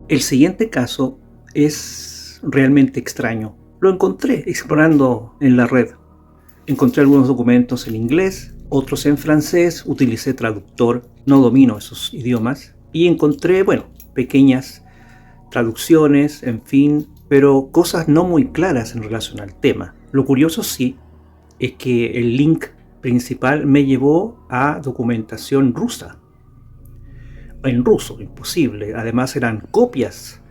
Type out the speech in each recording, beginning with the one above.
El siguiente caso es realmente extraño. Lo encontré explorando en la red. Encontré algunos documentos en inglés, otros en francés, utilicé traductor, no domino esos idiomas, y encontré, pequeñas traducciones, en fin, pero cosas no muy claras en relación al tema. Lo curioso sí es que el link principal me llevó a documentación rusa. En ruso, imposible. Además eran copias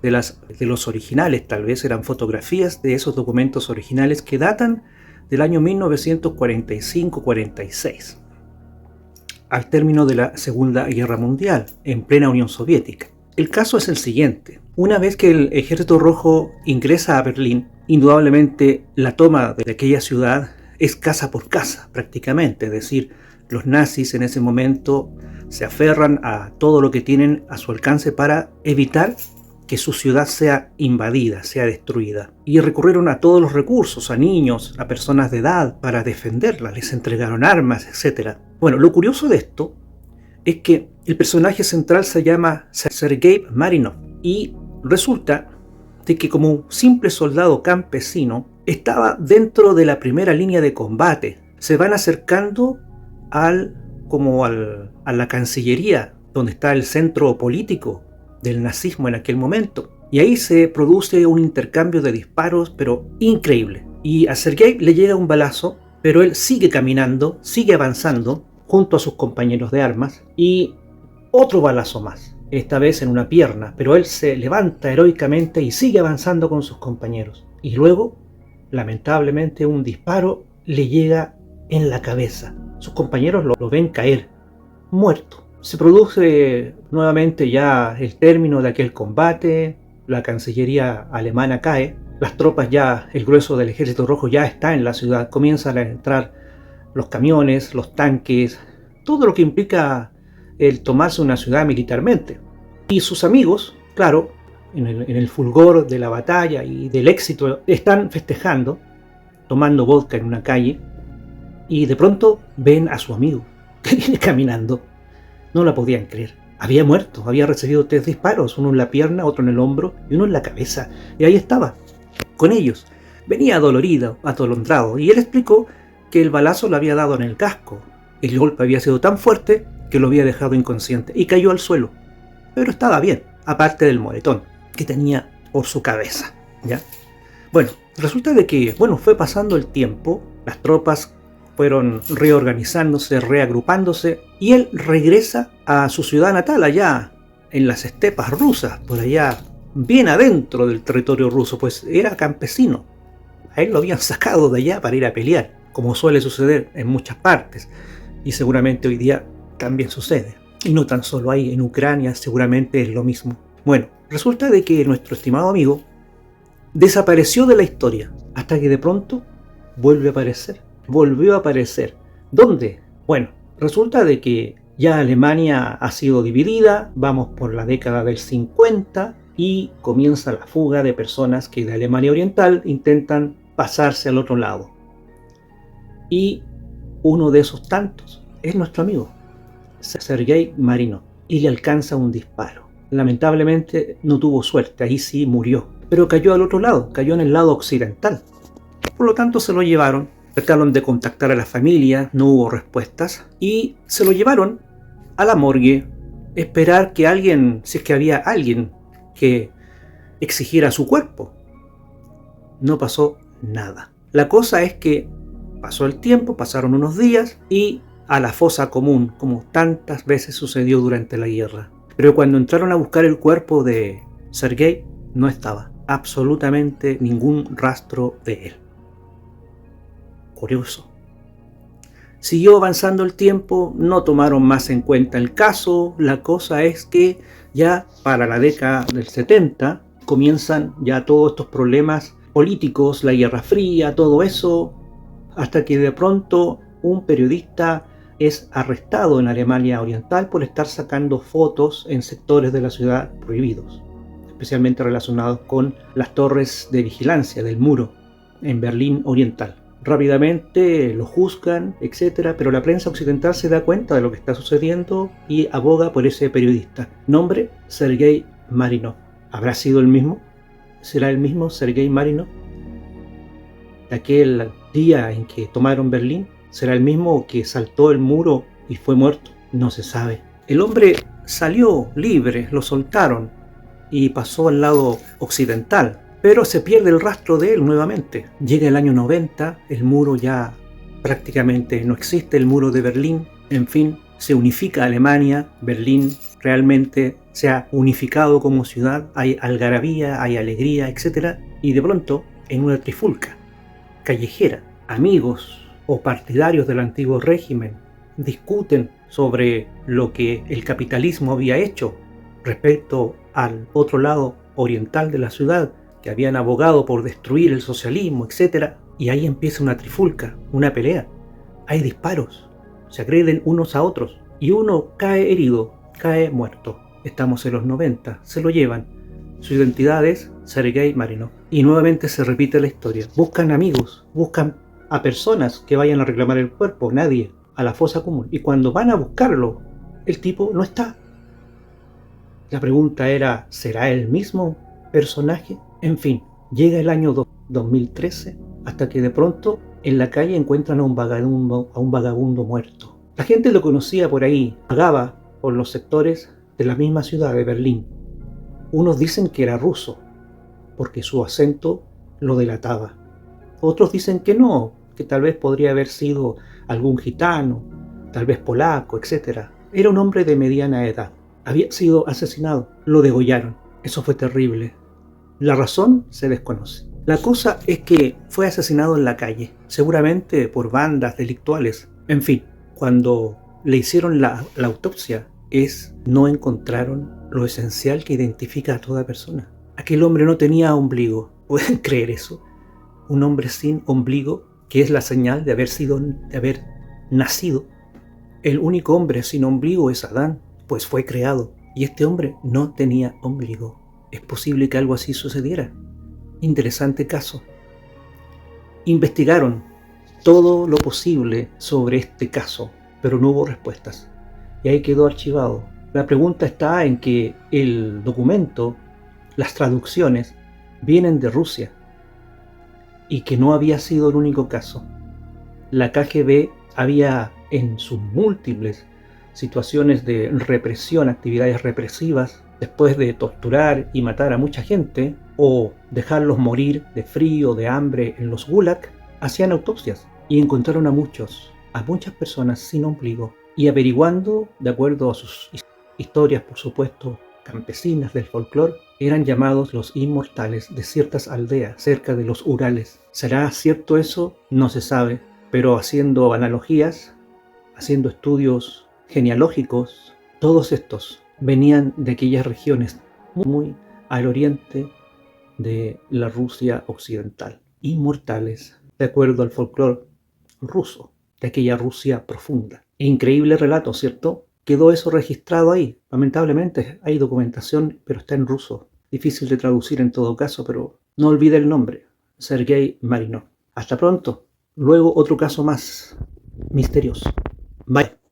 de los originales, tal vez eran fotografías de esos documentos originales que datan del año 1945-46, al término de la Segunda Guerra Mundial, en plena Unión Soviética. El caso es el siguiente. Una vez que el Ejército Rojo ingresa a Berlín, indudablemente la toma de aquella ciudad es casa por casa, prácticamente. Es decir, los nazis en ese momento se aferran a todo lo que tienen a su alcance para evitar que su ciudad sea invadida, sea destruida. Y recurrieron a todos los recursos, a niños, a personas de edad, para defenderla. Les entregaron armas, etc. Bueno, lo curioso de esto es que el personaje central se llama Sergei Marinov y resulta de que como un simple soldado campesino estaba dentro de la primera línea de combate. Se van acercando a la Cancillería, donde está el centro político del nazismo en aquel momento. Y ahí se produce un intercambio de disparos, pero increíble. Y a Sergei le llega un balazo, pero él sigue caminando, sigue avanzando junto a sus compañeros de armas, y otro balazo más, esta vez en una pierna, pero él se levanta heroicamente y sigue avanzando con sus compañeros. Y luego, lamentablemente, un disparo le llega en la cabeza. Sus compañeros lo ven caer, muerto. Se produce nuevamente ya el término de aquel combate, la Cancillería alemana cae, las tropas ya, el grueso del Ejército Rojo ya está en la ciudad, comienzan a entrar los camiones, los tanques, todo lo que implica el tomarse una ciudad militarmente. Y sus amigos, claro, en el fulgor de la batalla y del éxito, están festejando, tomando vodka en una calle, y de pronto ven a su amigo que viene caminando. No la podían creer. Había muerto, había recibido 3 disparos, uno en la pierna, otro en el hombro y uno en la cabeza. Y ahí estaba, con ellos. Venía dolorido, atolondrado, y él explicó que el balazo le había dado en el casco. El golpe había sido tan fuerte que lo había dejado inconsciente y cayó al suelo. Pero estaba bien, aparte del moretón que tenía por su cabeza, ¿ya? Bueno, resulta de que, fue pasando el tiempo, las tropas fueron reorganizándose, reagrupándose, y él regresa a su ciudad natal, allá en las estepas rusas, por allá bien adentro del territorio ruso, pues era campesino. A él lo habían sacado de allá para ir a pelear, como suele suceder en muchas partes, y seguramente hoy día también sucede. Y no tan solo ahí, en Ucrania seguramente es lo mismo. Bueno, resulta de que nuestro estimado amigo desapareció de la historia, hasta que de pronto volvió a aparecer. ¿Dónde? Bueno, resulta de que ya Alemania ha sido dividida, vamos por la década del 50 y comienza la fuga de personas que de Alemania Oriental intentan pasarse al otro lado. Y uno de esos tantos es nuestro amigo, Sergei Marinov, y le alcanza un disparo. Lamentablemente no tuvo suerte, ahí sí murió, pero cayó al otro lado, cayó en el lado occidental. Por lo tanto se lo llevaron. Trataron de contactar a la familia, no hubo respuestas, y se lo llevaron a la morgue, esperar que alguien, si es que había alguien que exigiera su cuerpo. No pasó nada. La cosa es que pasó el tiempo, pasaron unos días, y a la fosa común, como tantas veces sucedió durante la guerra. Pero cuando entraron a buscar el cuerpo de Sergei, no estaba absolutamente ningún rastro de él. Curioso. Siguió avanzando el tiempo, no tomaron más en cuenta el caso. La cosa es que ya para la década del 70 comienzan ya todos estos problemas políticos, la Guerra Fría, todo eso, hasta que de pronto un periodista es arrestado en Alemania Oriental por estar sacando fotos en sectores de la ciudad prohibidos, especialmente relacionados con las torres de vigilancia del muro en Berlín Oriental. Rápidamente lo juzgan, etc., pero la prensa occidental se da cuenta de lo que está sucediendo y aboga por ese periodista. Nombre: Sergei Marinov. ¿Habrá sido el mismo? ¿Será el mismo Sergei Marinov de aquel día en que tomaron Berlín? ¿Será el mismo que saltó el muro y fue muerto? No se sabe. El hombre salió libre, lo soltaron y pasó al lado occidental, pero se pierde el rastro de él nuevamente. Llega el año 90, el muro ya prácticamente no existe, el muro de Berlín, en fin, se unifica Alemania, Berlín realmente se ha unificado como ciudad, hay algarabía, hay alegría, etc. Y de pronto, en una trifulca callejera, amigos o partidarios del antiguo régimen discuten sobre lo que el capitalismo había hecho respecto al otro lado oriental de la ciudad, que habían abogado por destruir el socialismo, etc. Y ahí empieza una trifulca, una pelea. Hay disparos, se agreden unos a otros y uno cae herido, cae muerto. Estamos en los 90, se lo llevan. Su identidad es Sergei Marinov. Y nuevamente se repite la historia. Buscan amigos, buscan a personas que vayan a reclamar el cuerpo, nadie, a la fosa común. Y cuando van a buscarlo, el tipo no está. La pregunta era, ¿será el mismo personaje? En fin, llega el año 2013 hasta que de pronto en la calle encuentran a un vagabundo muerto. La gente lo conocía por ahí, vagaba por los sectores de la misma ciudad de Berlín. Unos dicen que era ruso, porque su acento lo delataba. Otros dicen que no, que tal vez podría haber sido algún gitano, tal vez polaco, etc. Era un hombre de mediana edad. Había sido asesinado, lo degollaron. Eso fue terrible. La razón se desconoce. La cosa es que fue asesinado en la calle, seguramente por bandas delictuales. En fin, cuando le hicieron la autopsia, no encontraron lo esencial que identifica a toda persona. Aquel hombre no tenía ombligo. ¿Pueden creer eso? Un hombre sin ombligo, que es la señal de haber nacido. El único hombre sin ombligo es Adán, pues fue creado. Y este hombre no tenía ombligo. ¿Es posible que algo así sucediera? Interesante caso. Investigaron todo lo posible sobre este caso, pero no hubo respuestas. Y ahí quedó archivado. La pregunta está en que el documento, las traducciones, vienen de Rusia y que no había sido el único caso. La KGB había en sus múltiples situaciones de represión, actividades represivas, después de torturar y matar a mucha gente o dejarlos morir de frío, de hambre en los gulag, hacían autopsias y encontraron a muchas personas sin ombligo. Y averiguando, de acuerdo a sus historias, por supuesto, campesinas del folclore, eran llamados los inmortales de ciertas aldeas cerca de los Urales. ¿Será cierto eso? No se sabe, pero haciendo analogías, haciendo estudios genealógicos, todos estos venían de aquellas regiones muy al oriente de la Rusia occidental. Inmortales, de acuerdo al folclore ruso, de aquella Rusia profunda. Increíble relato, ¿cierto? Quedó eso registrado ahí. Lamentablemente hay documentación, pero está en ruso. Difícil de traducir en todo caso, pero no olvide el nombre. Sergei Marinov. Hasta pronto. Luego otro caso más misterioso. Bye.